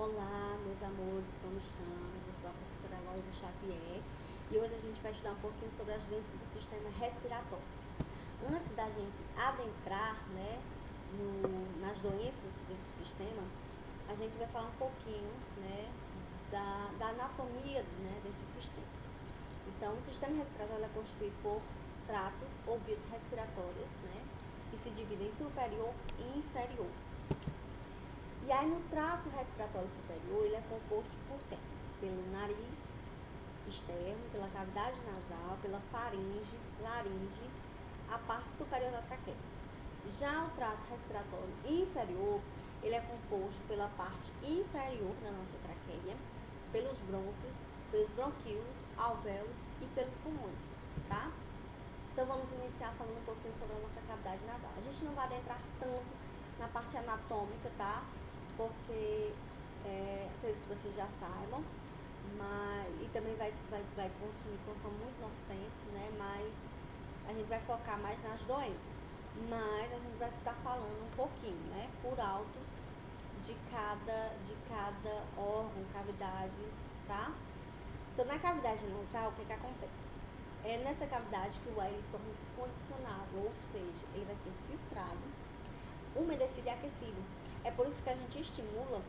Olá, meus amores, como estamos? Eu sou a professora Loisa Xavier e hoje a gente vai estudar um pouquinho sobre as doenças do sistema respiratório. Antes da gente adentrar, nas doenças desse sistema, a gente vai falar um pouquinho, da anatomia, desse sistema. Então, o sistema respiratório é constituído por tratos ou vias respiratórias, que se dividem em superior e inferior. E aí, no trato respiratório superior, ele é composto por quê? Pelo nariz externo, pela cavidade nasal, pela faringe, laringe, a parte superior da traqueia. Já o trato respiratório inferior, ele é composto pela parte inferior da nossa traqueia, pelos brônquios, pelos bronquíolos, alvéolos e pelos pulmões, tá? Então, vamos iniciar falando um pouquinho sobre a nossa cavidade nasal. A gente não vai adentrar tanto na parte anatômica, tá? Porque acredito que vocês já saibam, e também consome muito nosso tempo, mas a gente vai focar mais nas doenças, mas a gente vai estar falando um pouquinho, por alto de cada órgão, cavidade, tá? Então, na cavidade nasal, o que acontece? É nessa cavidade que o ar torna-se condicionado, ou seja, ele vai ser filtrado, umedecido e aquecido. É por isso que a gente estimula,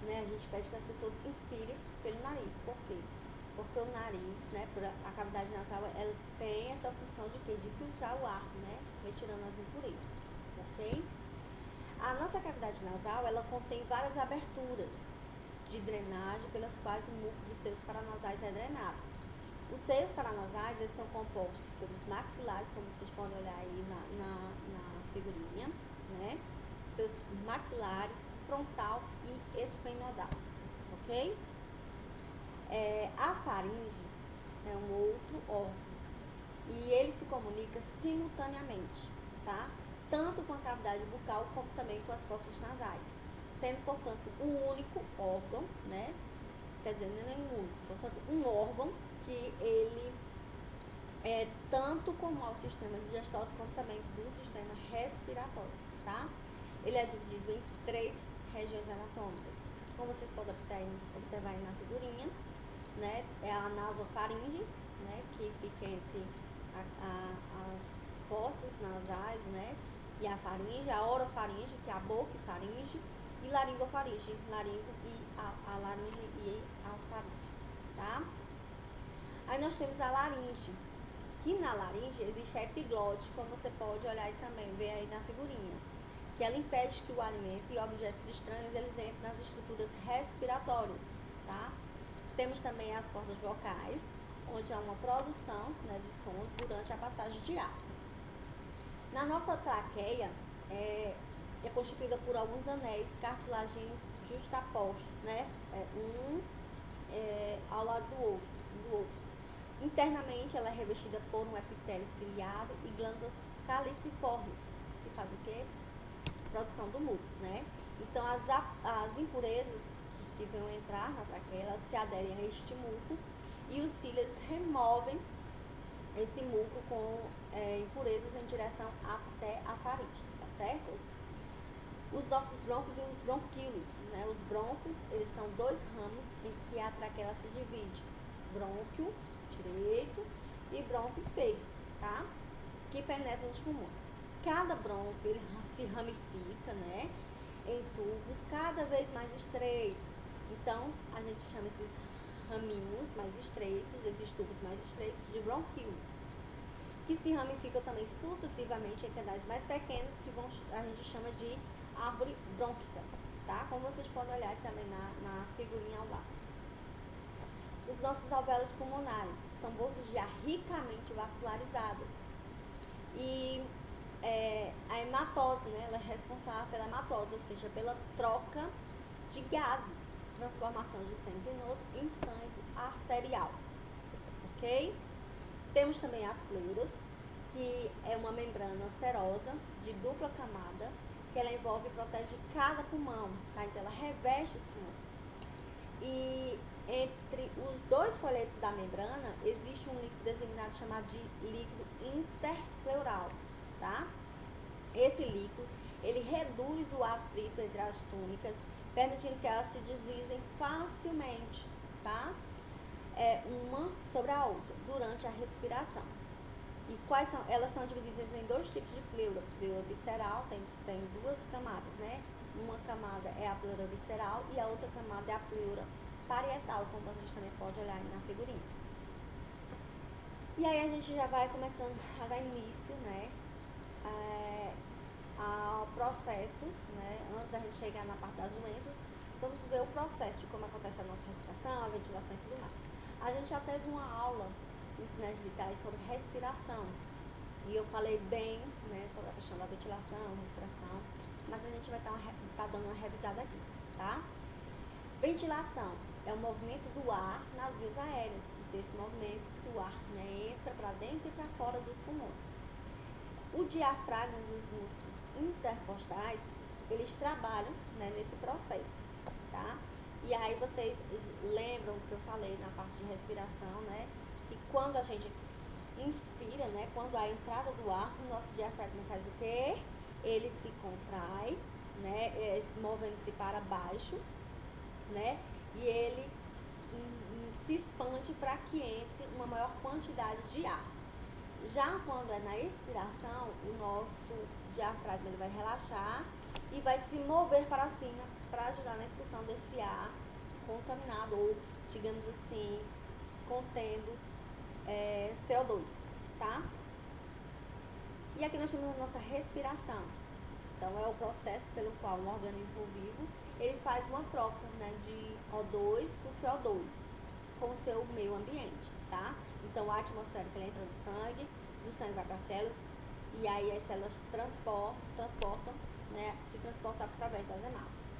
a gente pede que as pessoas inspirem pelo nariz. Por quê? Porque o nariz, a cavidade nasal, ela tem essa função de quê? De filtrar o ar, retirando as impurezas, ok? A nossa cavidade nasal, ela contém várias aberturas de drenagem pelas quais o muco dos seios paranasais é drenado. Os seios paranasais, eles são compostos pelos maxilares, como vocês podem olhar aí na figurinha, seus maxilares, frontal e esfenodal, ok? A faringe é um outro órgão e ele se comunica simultaneamente, tá? Tanto com a cavidade bucal como também com as fossas nasais, sendo, portanto, o único órgão, quer dizer, não é nem único, portanto, um órgão que ele é tanto como ao sistema digestório como também do sistema respiratório, tá? Ele é dividido em 3 regiões anatômicas. Como vocês podem observar aí na figurinha, é a nasofaringe, que fica entre as fossas nasais, e a faringe, a orofaringe, que é a boca e faringe, e laringofaringe, laringo e a laringe e a faringe, tá? Aí nós temos a laringe, que na laringe existe a epiglote, como você pode olhar e também ver aí na figurinha, que ela impede que o alimento e objetos estranhos eles entrem nas estruturas respiratórias, tá? Temos também as cordas vocais, onde há uma produção, de sons durante a passagem de ar. Na nossa traqueia, é constituída por alguns anéis cartilagíneos justapostos, um ao lado do outro. Internamente, ela é revestida por um epitélio ciliado e glândulas caliciformes, que fazem o quê? Produção do muco, Então, as impurezas que vão entrar na traqueia, elas se aderem a este muco e os cílios removem esse muco com impurezas em direção até a faringe, tá certo? Os nossos brônquios e os bronquíolos, Os brônquios, eles são 2 ramos em que a traqueia se divide, brônquio direito e brônquio esquerdo, tá? Que penetram nos pulmões. Cada brônquio, ele se ramifica, em tubos cada vez mais estreitos. Então, a gente chama esses raminhos mais estreitos, esses tubos mais estreitos, de bronquíolos, que se ramificam também sucessivamente em canais mais pequenos, que a gente chama de árvore brônquica, tá? Como vocês podem olhar também na figurinha ao lado. Os nossos alvéolos pulmonares são bolsas de ar ricamente vascularizadas. E a hematose, ela é responsável pela hematose, ou seja, pela troca de gases, transformação de sangue venoso em sangue arterial, ok? Temos também as pleuras, que é uma membrana serosa de dupla camada, que ela envolve e protege cada pulmão, tá? Então, ela reveste os pulmões. E entre os 2 folhetos da membrana, existe um líquido designado chamado de líquido interpleural, tá? Esse líquido, ele reduz o atrito entre as túnicas permitindo que elas se deslizem facilmente, tá? Uma sobre a outra, durante a respiração. E quais são? Elas são divididas em dois tipos de pleura. Pleura visceral, tem duas camadas, né? Uma camada é a pleura visceral e a outra camada é a pleura parietal, como a gente também pode olhar aí na figurinha. E aí a gente já vai começando a dar início, né, ao processo, né, antes da gente chegar na parte das doenças, vamos ver o processo de como acontece a nossa respiração, a ventilação e tudo mais. A gente já teve uma aula no Sinais Vitais sobre respiração, e eu falei bem, né, sobre a questão da ventilação, respiração, mas a gente vai estar dando uma revisada aqui, tá? Ventilação é o movimento do ar nas vias aéreas, e desse movimento o ar, né, entra para dentro e para fora dos pulmões. O diafragma e os músculos intercostais, eles trabalham, né, nesse processo, tá? E aí vocês lembram que eu falei na parte de respiração, né, que quando a gente inspira, né, quando a entrada do ar, o nosso diafragma faz o quê? Ele se contrai, né, movendo-se para baixo, né, e ele se expande para que entre uma maior quantidade de ar. Já quando é na expiração, o nosso diafragma ele vai relaxar e vai se mover para cima para ajudar na expulsão desse ar contaminado ou, digamos assim, contendo CO2, tá? E aqui nós temos a nossa respiração. Então, é o processo pelo qual um organismo vivo ele faz uma troca, né, de O2 por CO2 com o seu meio ambiente, tá? Então, a atmosfera que entra no sangue vai para as células, e aí as células transportam, né, se transportam através das hemácias.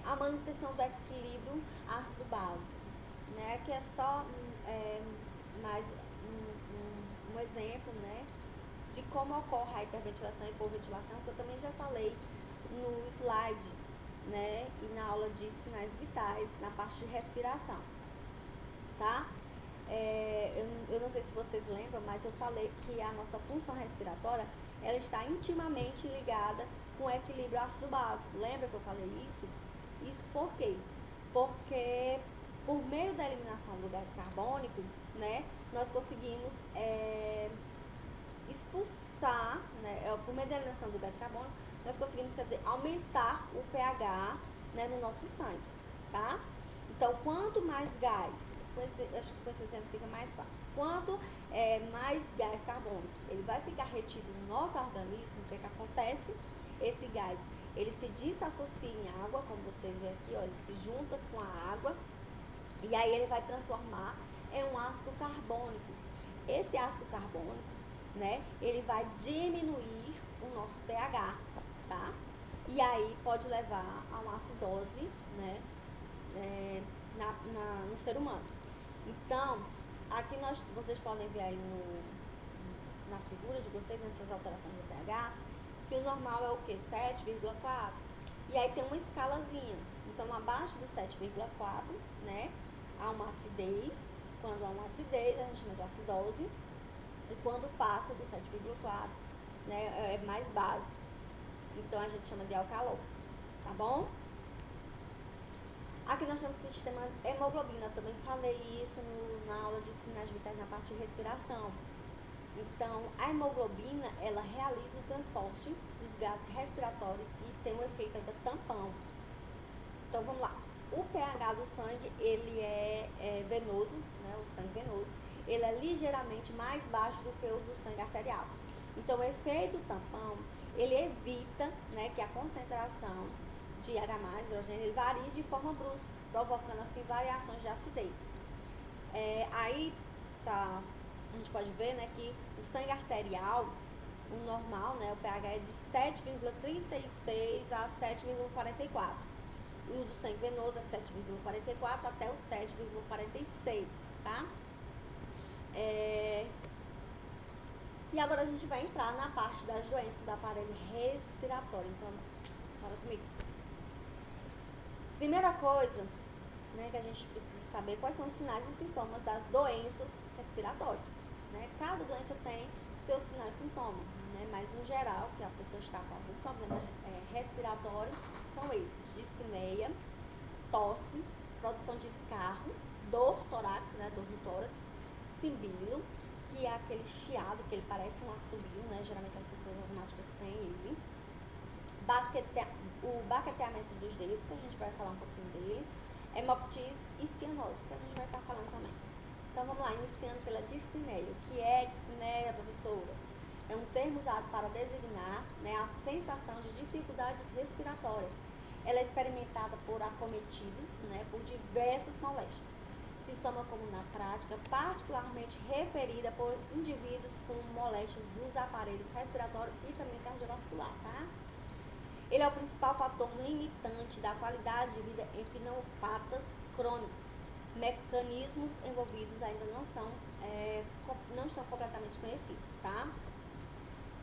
A manutenção do equilíbrio ácido-base, né, que é só mais um exemplo, né, de como ocorre a hiperventilação e hipoventilação, que eu também já falei no slide, né, e na aula de sinais vitais, na parte de respiração, tá? Eu não sei se vocês lembram, mas eu falei que a nossa função respiratória, ela está intimamente ligada com o equilíbrio ácido-básico. Lembra que eu falei isso? Isso por quê? Porque por meio da eliminação do gás carbônico, né, nós conseguimos expulsar, né, por meio da eliminação do gás carbônico, nós conseguimos, quer dizer, aumentar o pH, né, no nosso sangue, tá? Então, quanto mais gás, acho que com esse exemplo fica mais fácil, quanto mais gás carbônico ele vai ficar retido no nosso organismo, o que acontece? Esse gás, ele se desassocia em água, como vocês veem aqui, ó, ele se junta com a água, e aí ele vai transformar em um ácido carbônico. Esse ácido carbônico, né, ele vai diminuir o nosso pH, tá? E aí pode levar a uma acidose, né, no ser humano. Então, aqui vocês podem ver aí na figura de vocês, nessas alterações do pH, que o normal é o que? 7,4. E aí tem uma escalazinha. Então, abaixo do 7,4, né, há uma acidez. Quando há uma acidez, a gente chama de acidose. E quando passa do 7,4, né, é mais base. Então, a gente chama de alcalose, tá bom? Aqui nós temos o sistema hemoglobina, eu também falei isso na aula de sinais vitais na parte de respiração. Então, a hemoglobina, ela realiza o transporte dos gases respiratórios e tem um efeito ainda tampão. Então, vamos lá. O pH do sangue, ele é venoso, né, o sangue venoso, ele é ligeiramente mais baixo do que o do sangue arterial. Então, o efeito tampão, ele evita, né, que a concentração de H+, hidrogênio, ele varia de forma brusca, provocando assim variações de acidez. Aí tá, a gente pode ver, né, que o sangue arterial, o normal, né, o pH é de 7,36 a 7,44. E o do sangue venoso é 7,44 até o 7,46, tá? E agora a gente vai entrar na parte das doenças do aparelho respiratório. Então, fala comigo. Primeira coisa, né, que a gente precisa saber quais são os sinais e sintomas das doenças respiratórias, né? Cada doença tem seus sinais e sintomas, né? Mas no geral, que a pessoa está com algum problema respiratório, são esses: dispneia, tosse, produção de escarro, dor torácica, né? Dor no tórax, simbilo, que é aquele chiado, que ele parece um assobio, né? Geralmente as pessoas asmáticas têm ele. O baqueteamento dos dedos, que a gente vai falar um pouquinho dele. Hemoptise e cianose, que a gente vai estar falando também. Então vamos lá, iniciando pela dispneia. O que é dispneia, professora? É um termo usado para designar, né, a sensação de dificuldade respiratória. Ela é experimentada por acometidos, né, por diversas moléstias. Sintoma comum na prática, particularmente referida por indivíduos com moléstias dos aparelhos respiratórios e também cardiovascular, tá? Ele é o principal fator limitante da qualidade de vida em pneumopatas crônicos. Mecanismos envolvidos ainda não estão completamente conhecidos, tá?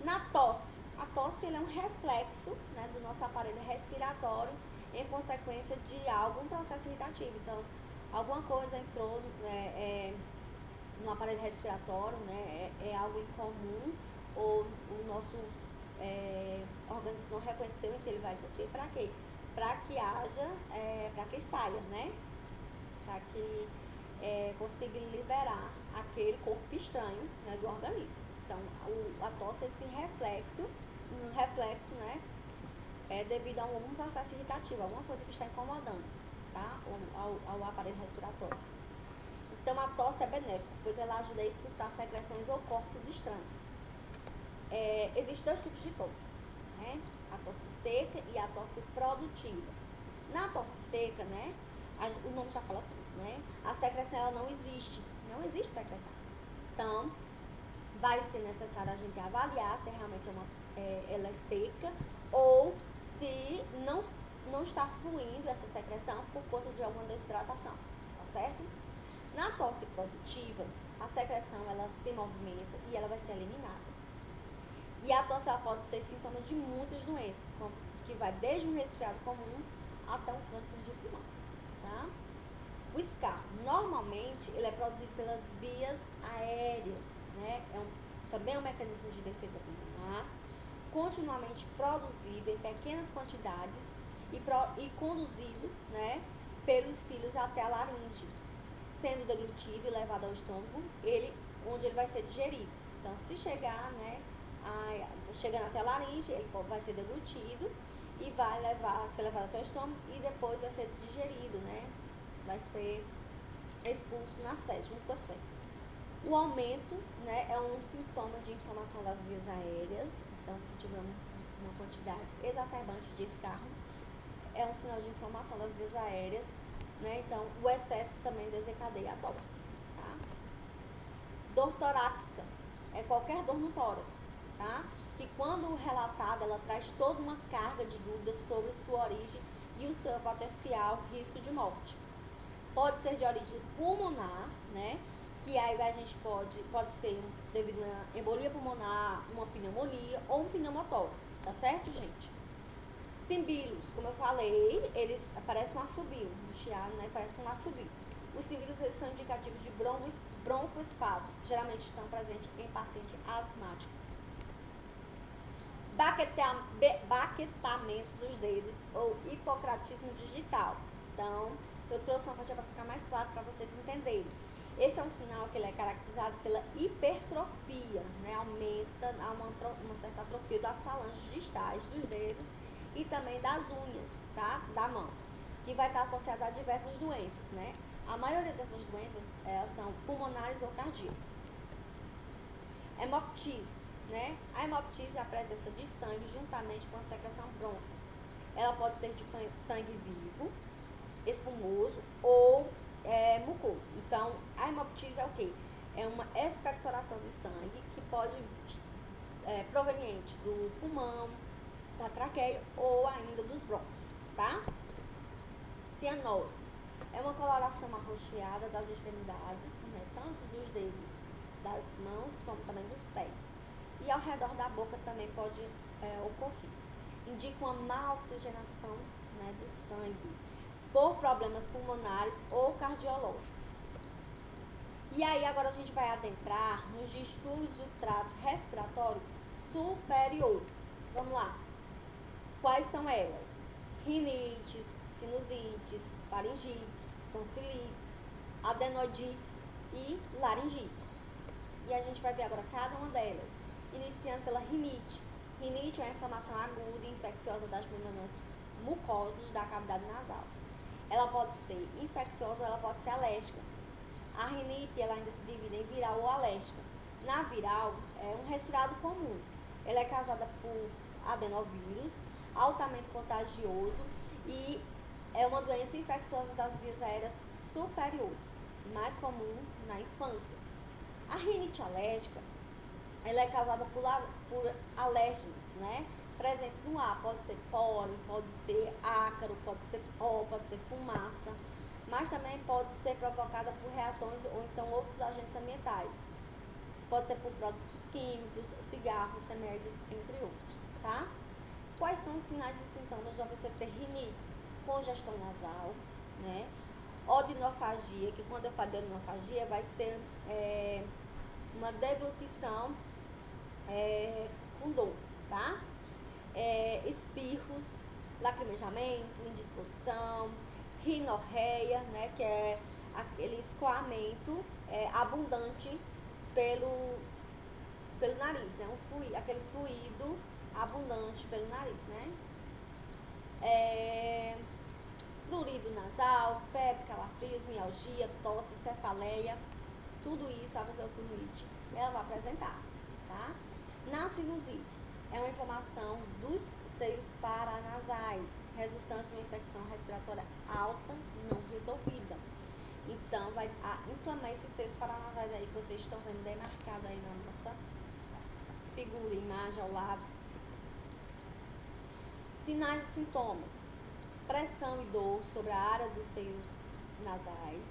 Na tosse, a tosse é um reflexo, né, do nosso aparelho respiratório em consequência de algum processo irritativo. Então, alguma coisa entrou no aparelho respiratório, né, é algo incomum, ou o nosso organismo não reconheceu, então ele vai descer para quê? Para que haja, para que saia, né? Para que consiga liberar aquele corpo estranho, né, do organismo. Então, a tosse é esse reflexo, né, devido a algum processo irritativo, alguma coisa que está incomodando, tá? Ao aparelho respiratório. Então, a tosse é benéfica, pois ela ajuda a expulsar secreções ou corpos estranhos. Existem dois tipos de tosse, né? A tosse seca e a tosse produtiva. Na tosse seca, né, o nome já fala tudo, né? A secreção ela não existe secreção. Então, vai ser necessário a gente avaliar se realmente ela é seca ou se não está fluindo essa secreção por conta de alguma desidratação, tá certo? Na tosse produtiva, a secreção ela se movimenta e ela vai ser eliminada. E a tosse ela pode ser sintoma de muitas doenças, que vai desde um resfriado comum até um câncer de pulmão, tá? O escarro, normalmente, ele é produzido pelas vias aéreas, né? Também é um mecanismo de defesa pulmonar, continuamente produzido em pequenas quantidades e conduzido, né, pelos cílios até a laringe, sendo deglutido e levado ao estômago, onde ele vai ser digerido. Então, se chegar, né, chegando até a laringe, ele vai ser deglutido e vai ser levado até o estômago e depois vai ser digerido, né? Vai ser expulso nas fezes, junto com as fezes. O aumento, né, é um sintoma de inflamação das vias aéreas. Então, se tiver uma quantidade exacerbante de escarro, é um sinal de inflamação das vias aéreas, né? Então, o excesso também desencadeia a tosse, tá? Dor torácica é qualquer dor no tórax, tá? Que quando relatada, ela traz toda uma carga de dúvidas sobre sua origem e o seu potencial risco de morte. Pode ser de origem pulmonar, né? Que aí a gente pode ser devido a uma embolia pulmonar, uma pneumonia ou um pneumotórax, tá certo, gente? Simbilos, como eu falei, eles parecem um assobio, um chiado, né? Parece um assobio. Os simbilos eles são indicativos de broncoespasmo, geralmente estão presentes em pacientes asmáticos. Baquetamento dos dedos ou hipocratismo digital. Então, eu trouxe uma foto para ficar mais claro para vocês entenderem. Esse é um sinal que ele é caracterizado pela hipertrofia, né? Aumenta uma certa atrofia das falanges distais dos dedos e também das unhas, tá? Da mão, que vai estar associada a diversas doenças, né? A maioria dessas doenças são pulmonares ou cardíacas. Hemoptise, né? A hemoptise é a presença de sangue juntamente com a secreção brônquica. Ela pode ser de sangue vivo, espumoso ou mucoso. Então, a hemoptise é o quê? É uma expectoração de sangue que pode proveniente do pulmão, da traqueia ou ainda dos brônquios, tá? Cianose é uma coloração arroxeada das extremidades, né, tanto dos dedos das mãos como também dos pés. E ao redor da boca também pode ocorrer. Indica uma má oxigenação, né, do sangue por problemas pulmonares ou cardiológicos. E aí agora a gente vai adentrar nos distúrbios do trato respiratório superior. Vamos lá. Quais são elas? Rinites, sinusites, faringites, tonsilites, adenoidites e laringites. E a gente vai ver agora cada uma delas, iniciando pela rinite. Rinite é uma inflamação aguda e infecciosa das membranas mucosas da cavidade nasal. Ela pode ser infecciosa ou ela pode ser alérgica. A rinite ela ainda se divide em viral ou alérgica. Na viral, é um resfriado comum. Ela é causada por adenovírus, altamente contagioso e é uma doença infecciosa das vias aéreas superiores, mais comum na infância. A rinite alérgica, ela é causada por alérgenos, né? Presentes no ar, pode ser pólen, pode ser ácaro, pode ser pó, pode ser fumaça, mas também pode ser provocada por reações ou então outros agentes ambientais. Pode ser por produtos químicos, cigarros, remédios, entre outros, tá? Quais são os sinais e sintomas de uma pessoa ter rinite? Congestão nasal, né? Odinofagia, que quando eu falo de odinofagia vai ser uma deglutição com dor, tá? Espirros, lacrimejamento, indisposição, rinorreia, né? Que é aquele escoamento abundante pelo nariz, né? Aquele fluido abundante pelo nariz, né? Prurido nasal, febre, calafrios, mialgia, tosse, cefaleia, tudo isso a pessoa com rinite ela vai apresentar, tá? Na sinusite, é uma inflamação dos seios paranasais, resultante de uma infecção respiratória alta não resolvida. Então, vai inflamar esses seios paranasais aí que vocês estão vendo demarcado aí na nossa figura, imagem ao lado. Sinais e sintomas: pressão e dor sobre a área dos seios nasais,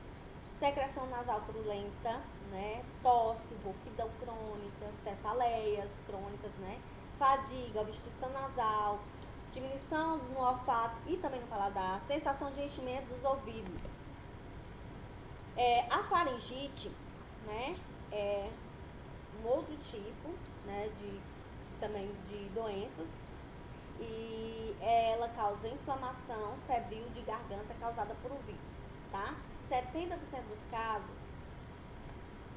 secreção nasal purulenta, né? Tosse, rouquidão crônica, cefaleias crônicas, né? Fadiga, obstrução nasal, diminuição no olfato e também no paladar, sensação de enchimento dos ouvidos. A faringite, né? É um outro tipo, né? Também de doenças. E ela causa inflamação febril de garganta causada por um vírus, tá? 70% dos casos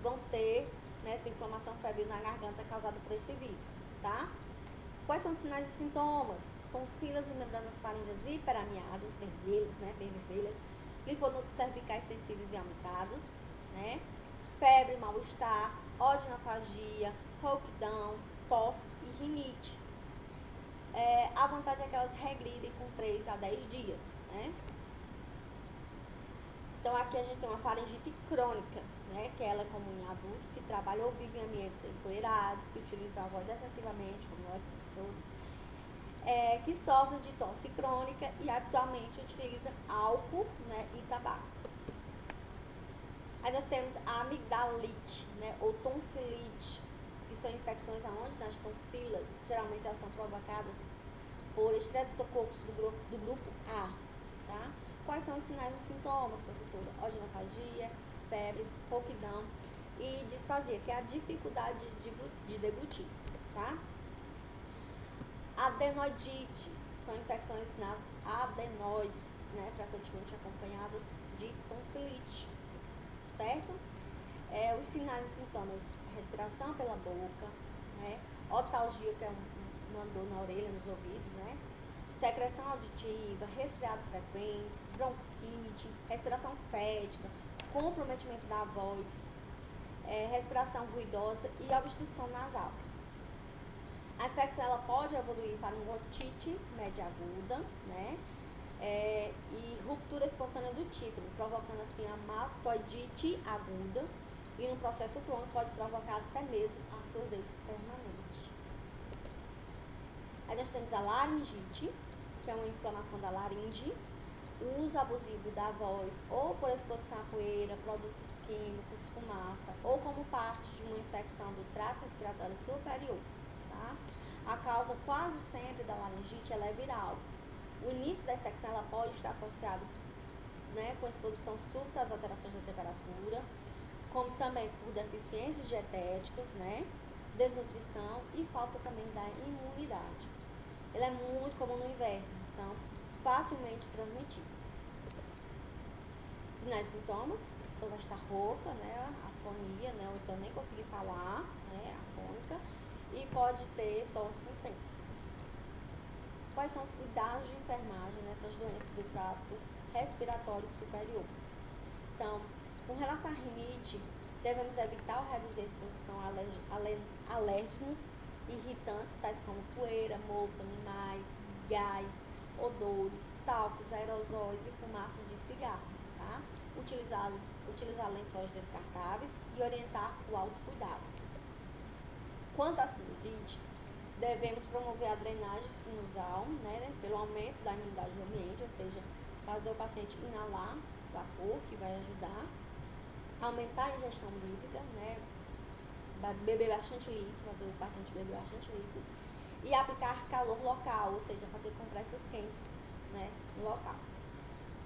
vão ter, né, essa inflamação febril na garganta causada por esse vírus, tá? Quais são os sinais e sintomas? Tonsilas e membranas faríngeas hiperamiadas, vermelhas, né, bem vermelhas, linfonodos cervicais sensíveis e aumentados, né? Febre, mal-estar, odinofagia, rouquidão, tosse e rinite. A vantagem é que elas regridem com 3 a 10 dias, né? Então, aqui a gente tem uma faringite crônica, né? Que ela é comum em adultos que trabalham ou vivem em ambientes empoeirados, que utilizam a voz excessivamente, como nós professores, que sofrem de tosse crônica e habitualmente utilizam álcool, né, e tabaco. Aí nós temos a amigdalite, né, ou tonsilite, que são infecções aonde? Nas tonsilas. Geralmente elas são provocadas por estreptococcus do grupo A, tá? Quais são os sinais e sintomas, professora? Odinofagia, febre, rouquidão e disfasia, que é a dificuldade de deglutir, tá? Adenoidite, são infecções nas adenoides, né? Frequentemente acompanhadas de tonsilite, certo? Os sinais e sintomas: respiração pela boca, né? Otalgia, que é uma dor na orelha, nos ouvidos, né? Secreção auditiva, resfriados frequentes, bronquite, respiração fética, comprometimento da voz, respiração ruidosa e obstrução nasal. A infecção ela pode evoluir para uma otite média aguda, né? E ruptura espontânea do tímpano, provocando assim a mastoidite aguda, e no processo crônico pode provocar até mesmo a surdez permanente. Aí nós temos a laringite, que é uma inflamação da laringe, o uso abusivo da voz ou por exposição à poeira, produtos químicos, fumaça, ou como parte de uma infecção do trato respiratório superior, tá? A causa quase sempre da laringite ela é viral. O início da infecção ela pode estar associado, né, com exposição súbita às alterações da temperatura, como também por deficiências dietéticas, né? desnutrição e falta também da imunidade. Ele é muito comum no inverno, então facilmente transmitido. Sinais e sintomas: só vai estar rouca, né, afonia, né, ou então nem conseguir falar, né, afônica, e pode ter tosse intensa. Quais são os cuidados de enfermagem nessas doenças do trato respiratório superior? Então, com relação à rinite, devemos evitar ou reduzir a exposição a alérgenos irritantes, tais como poeira, mofo, animais, gás, odores, talcos, aerosóis e fumaça de cigarro, tá? Utilizar lençóis descartáveis e orientar o autocuidado. Quanto à sinusite, devemos promover a drenagem sinusal, né, pelo aumento da imunidade do ambiente, ou seja, fazer o paciente inalar vapor, que vai ajudar, aumentar a ingestão líquida, né, beber bastante líquido, fazer o paciente beber bastante líquido, e aplicar calor local, ou seja, fazer compressas quentes, né, no local.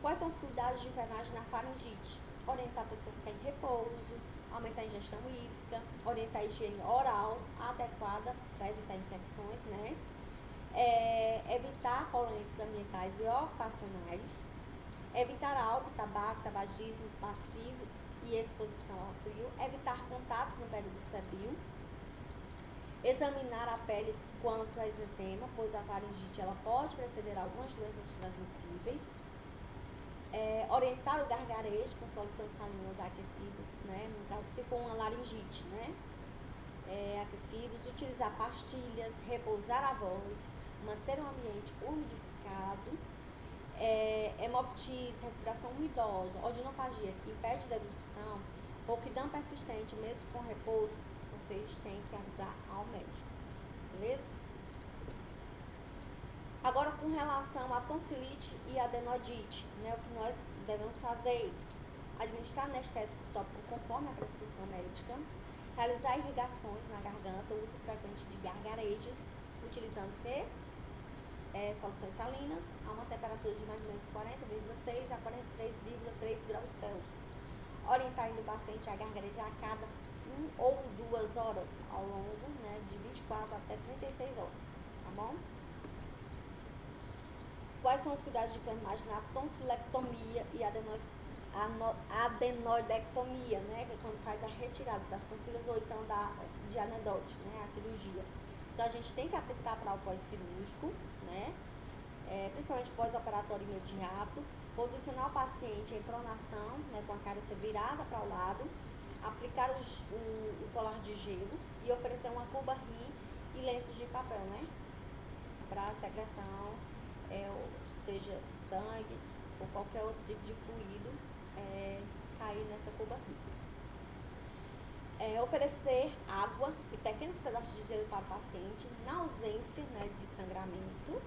Quais são os cuidados de enfermagem na faringite? Orientar a pessoa a ficar em repouso, aumentar a ingestão hídrica, orientar a higiene oral adequada para evitar infecções, né? Evitar poluentes ambientais e ocupacionais, evitar álcool, tabaco, tabagismo passivo e exposição ao frio, evitar contatos no período febril, examinar a pele quanto a exantema, pois a faringite ela pode preceder algumas doenças transmissíveis, orientar o gargarejo com soluções salinas aquecidas, né, no caso se for uma laringite, né, aquecidos, utilizar pastilhas, repousar a voz, manter o ambiente umidificado, hemoptise, respiração ruidosa, odinofagia, que impede deglutição, rouquidão persistente, mesmo com repouso, vocês têm que avisar ao médico, beleza? Agora, com relação à tonsilite e adenodite, né, o que nós devemos fazer? Administrar anestésico tópico conforme a prescrição médica, realizar irrigações na garganta, uso frequente de gargarejos, utilizando soluções salinas a uma temperatura de mais ou menos 40,6 a 43,3 graus Celsius. Orientando o paciente a gargarejar a cada 1 ou 2 horas ao longo, né, de 24 até 36 horas, tá bom? Quais são os cuidados de enfermagem na tonsilectomia e adenoidectomia, né, que é quando faz a retirada das tonsilas ou então de anedote, né, a cirurgia. Então, a gente tem que atentar para o pós-cirúrgico, né, principalmente pós-operatório imediato, posicionar o paciente em pronação, né, com a cabeça virada para o lado, aplicar o colar de gelo e oferecer uma cuba-rim e lenços de papel, né, para secreção, seja sangue ou qualquer outro tipo de fluido cair nessa cuba-rim. Oferecer água e pequenos pedaços de gelo para o paciente na ausência, né, de sangramento.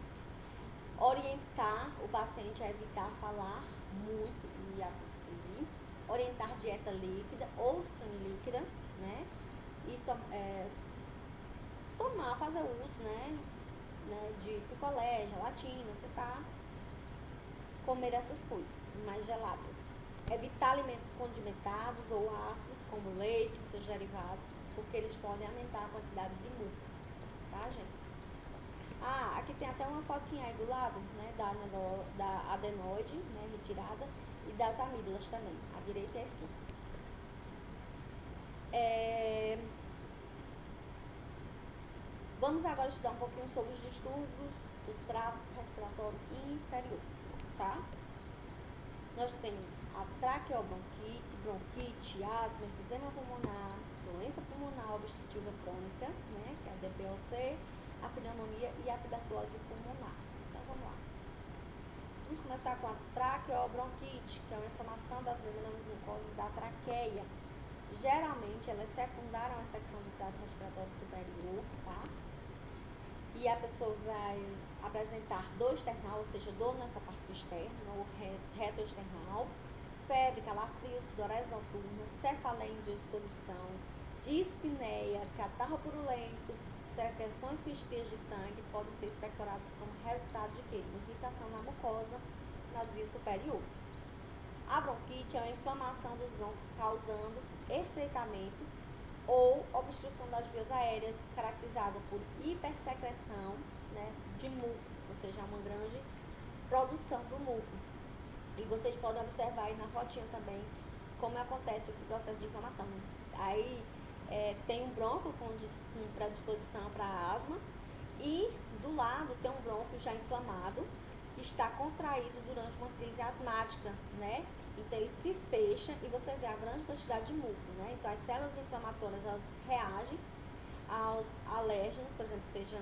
Orientar o paciente a evitar falar muito e a tossir. Orientar dieta líquida ou semilíquida, né? E fazer uso, né, de picolé, gelatina, tentar comer essas coisas mais geladas. Evitar alimentos condimentados ou ácidos, como leite e seus derivados, porque eles podem aumentar a quantidade de muco, tá, gente? Aqui tem até uma fotinha aí do lado, né, da adenoide, né, retirada, e das amígdalas também, a direita e a esquerda. Vamos agora estudar um pouquinho sobre os distúrbios do trato respiratório inferior, tá? Nós temos a traqueobronquite, bronquite, asma, enfisema pulmonar, doença pulmonar obstrutiva crônica, né, que é a DPOC, a pneumonia e a tuberculose pulmonar. Então, vamos lá. Vamos começar com a traqueobronquite, que é uma inflamação das membranas mucosas da traqueia. Geralmente, ela é secundária a uma infecção do trato respiratório superior, tá? E a pessoa vai apresentar dor external, ou seja, dor nessa parte externa, ou retroexternal, febre, calafrios, sudorese noturna, cefaleia de exposição, dispneia, catarro purulento, secreções com estrias de sangue podem ser expectoradas como resultado de quê? De irritação na mucosa nas vias superiores. A bronquite é uma inflamação dos brônquios causando estreitamento ou obstrução das vias aéreas, caracterizada por hipersecreção, né, de muco, ou seja, uma grande produção do muco. E vocês podem observar aí na fotinha também como acontece esse processo de inflamação. Aí tem um bronco com predisposição para asma e do lado tem um bronco já inflamado que está contraído durante uma crise asmática, né? Então ele se fecha e você vê a grande quantidade de muco, né? Então as células inflamatórias elas reagem aos alérgenos, por exemplo, seja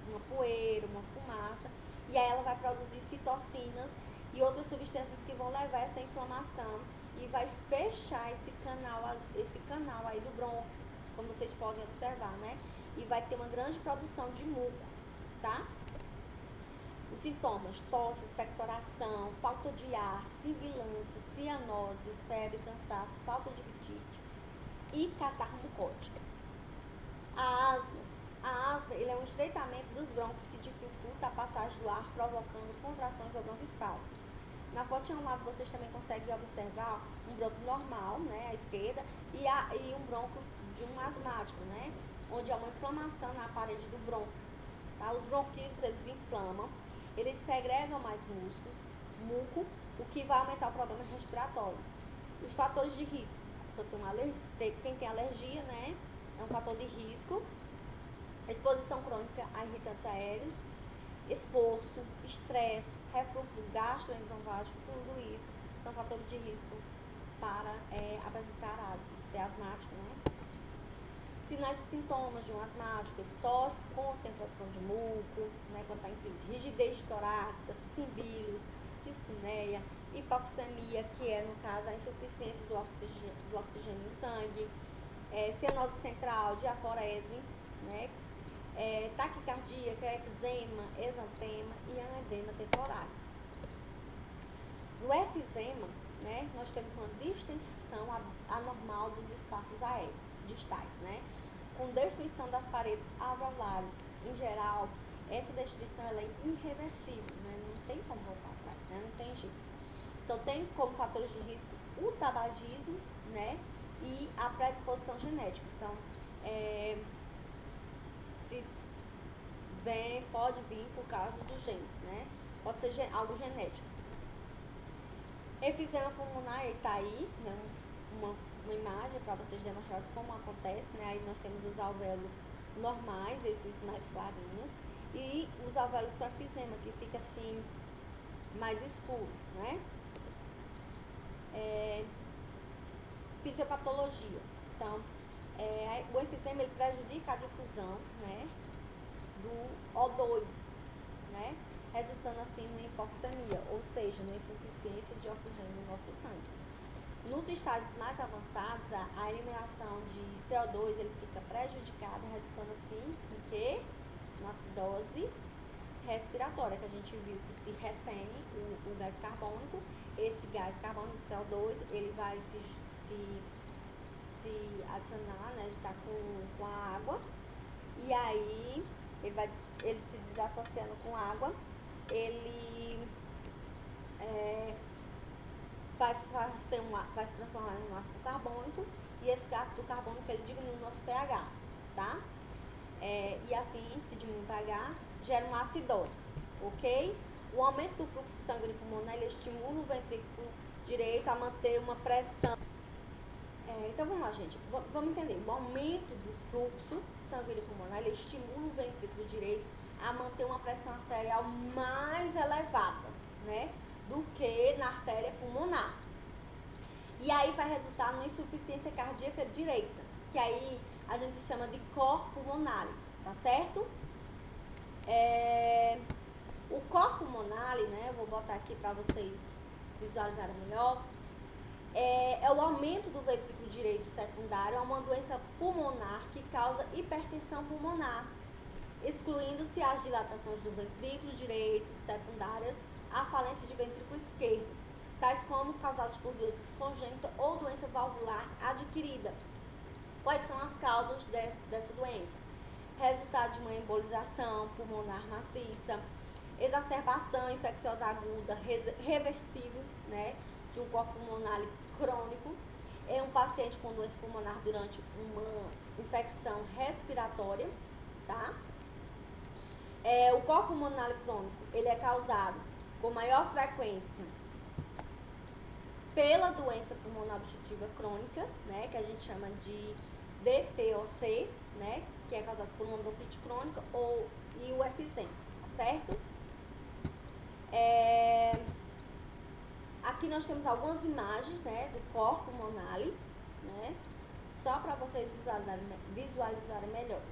uma poeira, uma fumaça, e aí ela vai produzir citocinas e outras substâncias que vão levar essa inflamação e vai fechar esse canal aí do bronco, como vocês podem observar, né? E vai ter uma grande produção de muco, tá? Os sintomas: tosse, expectoração, falta de ar, sibilância, cianose, febre, cansaço, falta de apetite e catarro mucótico. A asma ele é um estreitamento dos brônquios que dificulta a passagem do ar, provocando contrações ou broncoespasmos. Na fotinha ao lado vocês também conseguem observar um bronco normal, né, à esquerda, e um bronco de um asmático, né, onde há uma inflamação na parede do bronco. Tá? Os bronquíolos eles inflamam, eles segregam mais muco, o que vai aumentar o problema respiratório. Os fatores de risco: quem tem alergia, né, é um fator de risco. Exposição crônica a irritantes aéreos, esforço, estresse, refluxo gastroesofágico, tudo isso são fatores de risco para apresentar asma, ser asmático, né? Sinais e sintomas de um asmático: tosse, concentração de muco, né, quando está em crise, rigidez torácica, simbilos, dispneia, hipoxemia, que é, no caso, a insuficiência do oxigênio no sangue, cianose central, diaforese, né, taquicardia, eczema, exantema e anedema temporário. No efizema, né, nós temos uma distensão anormal dos espaços aéreos distais, né, com destruição das paredes alveolares. Em geral, essa destruição ela é irreversível, né, não tem como voltar atrás, né, não tem jeito. Então, tem como fatores de risco o tabagismo, né, e a predisposição genética. Então, pode vir por causa dos genes, né? Pode ser algo genético. Efizema pulmonar, ele tá aí, né? Uma imagem para vocês demonstrarem como acontece, né? Aí nós temos os alvéolos normais, esses mais clarinhos, e os alvéolos com efizema, que fica assim, mais escuro, né? Fisiopatologia. Então, o efizema ele prejudica a difusão, né, do O2, né, resultando assim numa hipoxemia, ou seja, numa insuficiência de oxigênio no nosso sangue. Nos estágios mais avançados, a eliminação de CO2 ele fica prejudicada, resultando assim em quê? Uma acidose respiratória, que a gente viu que se retém o gás carbônico. Esse gás carbônico, CO2, ele vai se adicionar, né, de estar com a água, e aí ele se desassociando com a água, ele vai se transformar em um ácido carbônico, e esse ácido carbônico ele diminui o nosso pH, tá? E assim, se diminui o pH, gera uma acidose, ok? O aumento do fluxo sanguíneo pulmonar ele estimula o ventrículo direito a manter uma pressão. Então vamos lá, gente, vamos entender. O aumento do fluxo sanguíneo pulmonar ele estimula o ventrículo direito a manter uma pressão arterial mais elevada, né, do que na artéria pulmonar. E aí vai resultar numa insuficiência cardíaca direita, que aí a gente chama de cor pulmonar, tá certo? O cor pulmonar, né, eu vou botar aqui para vocês visualizarem melhor, é o aumento do ventrículo direito secundário, é uma doença pulmonar que causa hipertensão pulmonar, excluindo-se as dilatações do ventrículo direito secundárias, a falência de ventrículo esquerdo, tais como causadas por doenças congênitas ou doença valvular adquirida. Quais são as causas dessa doença? Resultado de uma embolização pulmonar maciça, exacerbação infecciosa aguda reversível, né, de um corpo pulmonar crônico, em um paciente com doença pulmonar durante uma infecção respiratória, tá? O colo pulmonar crônico, ele é causado com maior frequência pela doença pulmonar obstrutiva crônica, né, que a gente chama de DPOC, né, que é causado por uma bronquite crônica, e o efizema, tá certo? Aqui nós temos algumas imagens, né, do corpo pulmonar, né, só para vocês visualizarem melhor.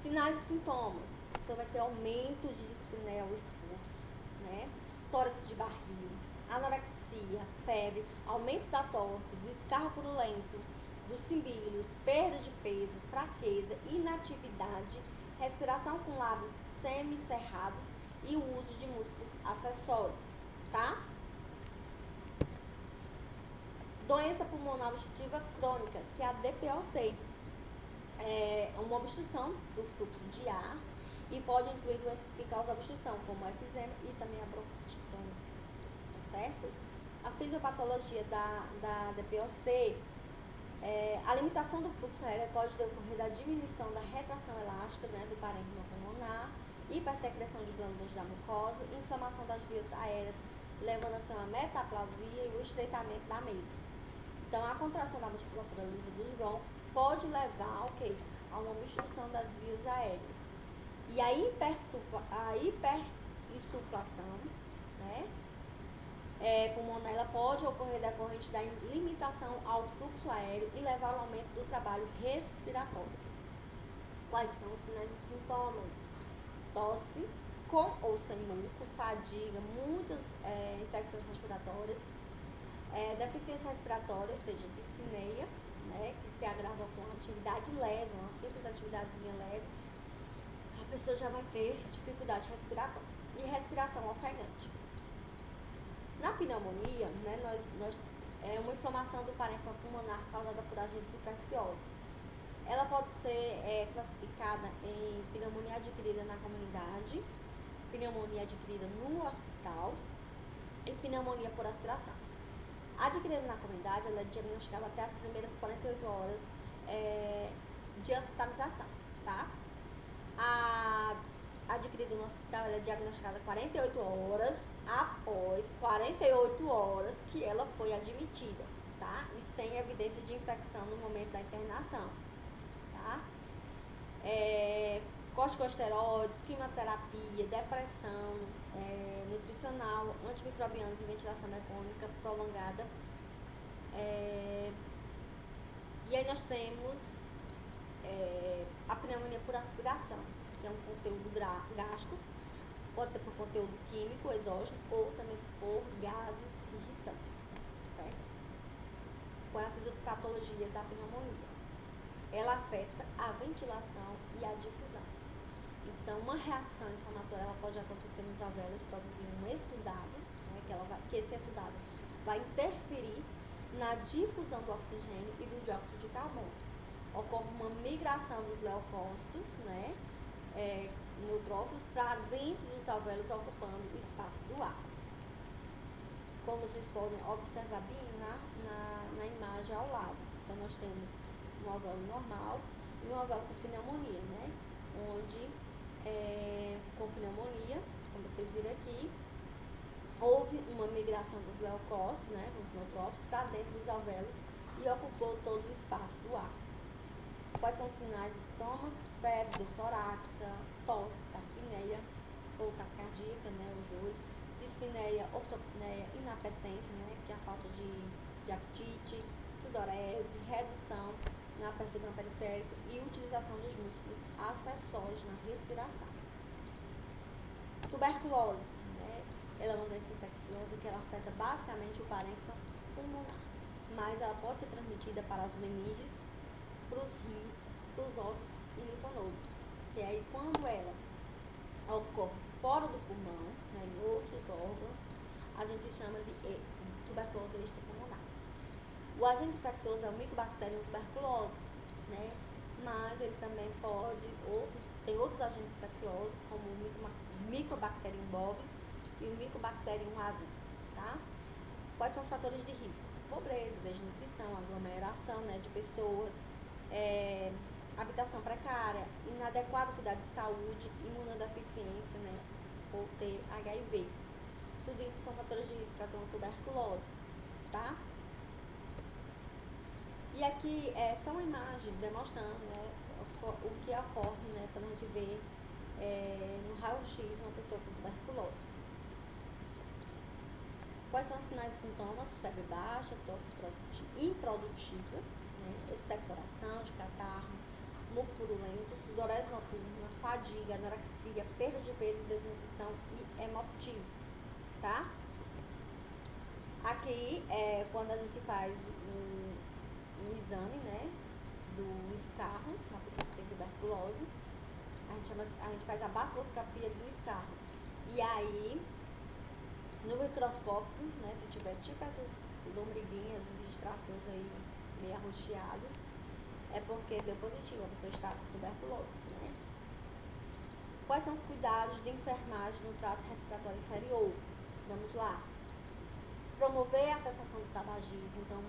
Sinais e sintomas: você vai ter aumento de dispneia ao esforço, né, tórax de barril, anorexia, febre, aumento da tosse, do escarro purulento, dos simbilos, perda de peso, fraqueza, inatividade, respiração com lábios semicerrados e o uso de músculos acessórios, tá? Doença pulmonar obstrutiva crônica, que é a DPOC. É uma obstrução do fluxo de ar e pode incluir doenças que causam obstrução, como o efizema e também a bronquite crônica, tá certo? A fisiopatologia da DPOC, a limitação do fluxo aéreo pode decorrer da diminuição da retração elástica, né, do parênquima pulmonar, hipersecreção de glândulas da mucosa, inflamação das vias aéreas, levando a ser uma metaplasia e o estreitamento da mesa. Então, a contração da musculatura lisa dos brônquios pode levar a uma obstrução das vias aéreas. E a hiperinsuflação, né, pulmonar, ela pode ocorrer decorrente da limitação ao fluxo aéreo e levar ao aumento do trabalho respiratório. Quais são os sinais e sintomas? Tosse, com ou sem muco, fadiga, muitas infecções respiratórias, deficiência respiratória, ou seja, dispneia, né, que se agrava com atividade leve, uma simples atividadezinha leve, a pessoa já vai ter dificuldade respiratória. E respiração ofegante. Na pneumonia, né, é uma inflamação do parênquima pulmonar causada por agentes infecciosos. Ela pode ser classificada em pneumonia adquirida na comunidade, pneumonia adquirida no hospital e pneumonia por aspiração. A adquirida na comunidade, ela é diagnosticada até as primeiras 48 horas de hospitalização, tá? A adquirida no hospital, ela é diagnosticada 48 horas após 48 horas que ela foi admitida, tá? E sem evidência de infecção no momento da internação, tá? Corticosteroides, quimioterapia, depressão, nutricional, antimicrobianos e ventilação mecânica prolongada. E aí nós temos a pneumonia por aspiração, que é um conteúdo gástrico, pode ser por conteúdo químico exógeno ou também por gases irritantes, certo? Qual é a fisiopatologia da pneumonia? Ela afeta a ventilação e a difusão. Então, uma reação inflamatória ela pode acontecer nos alvéolos, produzindo um exudado, né, que esse exudado vai interferir na difusão do oxigênio e do dióxido de carbono. Ocorre uma migração dos leucócitos, né, neutrófilos, para dentro dos alvéolos, ocupando o espaço do ar. Como vocês podem observar bem na imagem ao lado. Então, nós temos um alvéolo normal e um alvéolo com pneumonia, né, onde com pneumonia, como vocês viram aqui, houve uma migração dos leucócitos, né, os neutrófilos, para dentro dos alvéolos e ocupou todo o espaço do ar. Quais são os sinais e sintomas? Febre, dor torácica, tosse, taquipneia ou taquicardíaca, né, os dois, dispneia, ortopneia, inapetência, né, que é a falta de apetite, sudorese, redução na perfusão periférica e utilização dos músculos acessórios na respiração. Tuberculose, né, ela é uma doença infecciosa que ela afeta basicamente o parênquima pulmonar, mas ela pode ser transmitida para as meninges, para os rins, para os ossos e linfonodos, que é aí quando ela ocorre fora do pulmão, né, em outros órgãos, a gente chama de tuberculose extrapulmonar. O agente infeccioso é o Mycobacterium tuberculose, né, mas ele também tem outros agentes infecciosos, como o Mycobacterium bovis e o Mycobacterium avium, tá? Quais são os fatores de risco? Pobreza, desnutrição, aglomeração, né, de pessoas, habitação precária, inadequado cuidado de saúde, imunodeficiência, né, ou ter HIV. Tudo isso são fatores de risco para ter uma tuberculose, tá? E aqui é só uma imagem demonstrando, né, o que ocorre, né, quando a gente vê no raio-x uma pessoa com tuberculose. Quais são os sinais e sintomas? Febre baixa, tosse improdutiva, né, expectoração de catarro, muco purulento, sudorese noturna, fadiga, anorexia, perda de peso, desnutrição e hemoptise, tá? Aqui é quando a gente faz um exame, né, do escarro, uma pessoa que tem tuberculose, a gente faz a baciloscopia do escarro. E aí, no microscópio, né, se tiver tipo essas lombriguinhas, esses tracinhos aí meio arroxeados, é porque deu positivo, a pessoa está com tuberculose, né? Quais são os cuidados de enfermagem no trato respiratório inferior? Vamos lá. Promover a cessação do tabagismo, então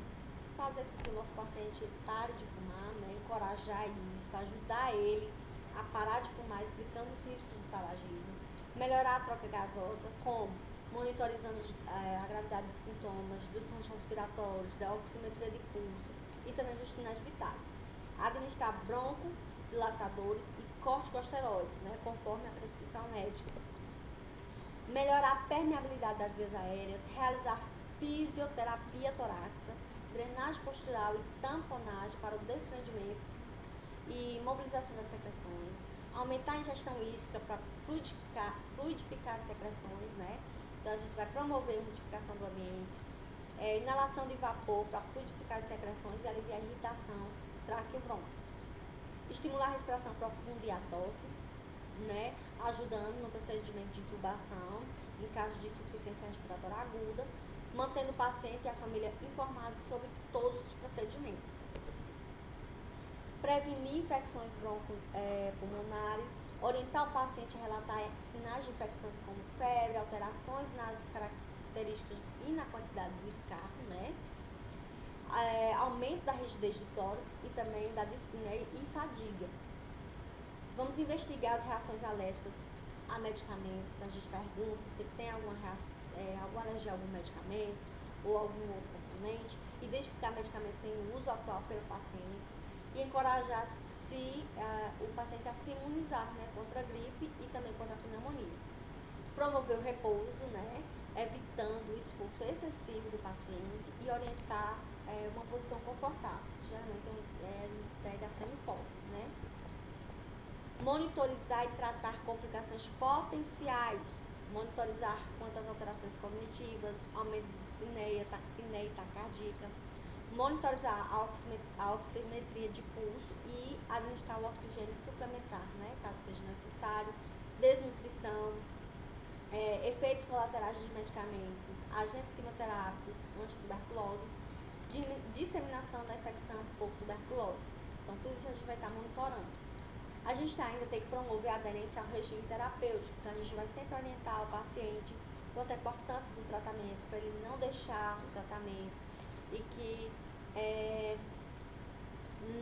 fazer com que o nosso paciente pare de fumar, né? Encorajar isso, ajudar ele a parar de fumar, explicando os riscos do tabagismo. Melhorar a troca gasosa, como? Monitorizando a gravidade dos sintomas, dos sons respiratórios, da oximetria de pulso e também dos sinais vitais. Administrar broncodilatadores e corticosteroides, né, conforme a prescrição médica. Melhorar a permeabilidade das vias aéreas, realizar fisioterapia torácica, drenagem postural e tamponagem para o desprendimento e mobilização das secreções, aumentar a ingestão hídrica para fluidificar as secreções, né? Então a gente vai promover a modificação do ambiente, inalação de vapor para fluidificar as secreções e aliviar a irritação traqueobronca. Estimular a respiração profunda e a tosse, né? Ajudando no procedimento de intubação em caso de insuficiência respiratória aguda, mantendo o paciente e a família informados sobre todos os procedimentos. Prevenir infecções broncopulmonares, orientar o paciente a relatar sinais de infecções como febre, alterações nas características e na quantidade do escarro, né? Aumento da rigidez do tórax e também da dispneia e fadiga. Vamos investigar as reações alérgicas a medicamentos, então a gente pergunta se ele tem alguma alergia a algum medicamento ou algum outro componente, identificar medicamentos em uso atual pelo paciente e encorajar o paciente a se imunizar, né, contra a gripe e também contra a pneumonia. Promover o repouso, né, evitando o esforço excessivo do paciente e orientar uma posição confortável. Geralmente a gente pega semi-fold, né? Monitorizar e tratar complicações potenciais, monitorizar quantas alterações cognitivas, aumento de dispneia, taquipneia e taquicardia, monitorizar a oximetria de pulso e administrar o oxigênio suplementar, né, caso seja necessário, desnutrição, efeitos colaterais de medicamentos, agentes quimioterápicos, antituberculoses, disseminação da infecção por tuberculose. Então, tudo isso a gente vai estar monitorando. A gente ainda tem que promover a aderência ao regime terapêutico, então a gente vai sempre orientar o paciente quanto à importância do tratamento, para ele não deixar o tratamento e que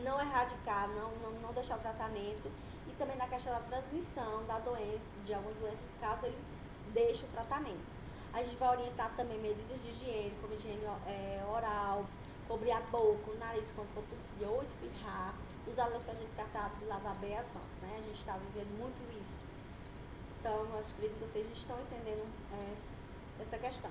não erradicar, não deixar o tratamento, e também na questão da transmissão da doença, de algumas doenças, caso ele deixe o tratamento. A gente vai orientar também medidas de higiene, como higiene oral, cobrir a boca, o nariz quando for tossir ou espirrar, usar lençóis descartáveis e lavar bem as mãos, né? A gente está vivendo muito isso. Então, eu acredito que vocês estão entendendo essa questão.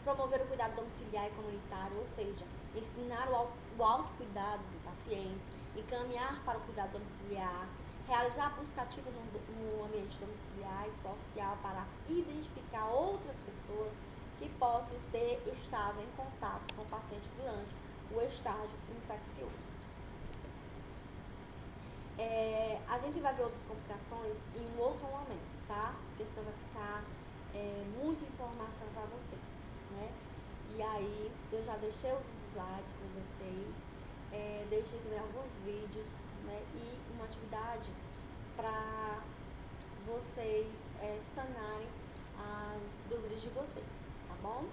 Promover o cuidado domiciliar e comunitário, ou seja, ensinar o autocuidado do paciente, encaminhar para o cuidado domiciliar, realizar a busca ativa no ambiente domiciliar e social para identificar outras pessoas que possam ter estado em contato com o paciente durante o estágio infeccioso. A gente vai ver outras complicações em um outro momento, tá? Porque senão vai ficar muita informação para vocês, né? E aí, eu já deixei os slides com vocês, deixei também alguns vídeos, né? E uma atividade para vocês sanarem as dúvidas de vocês, tá bom?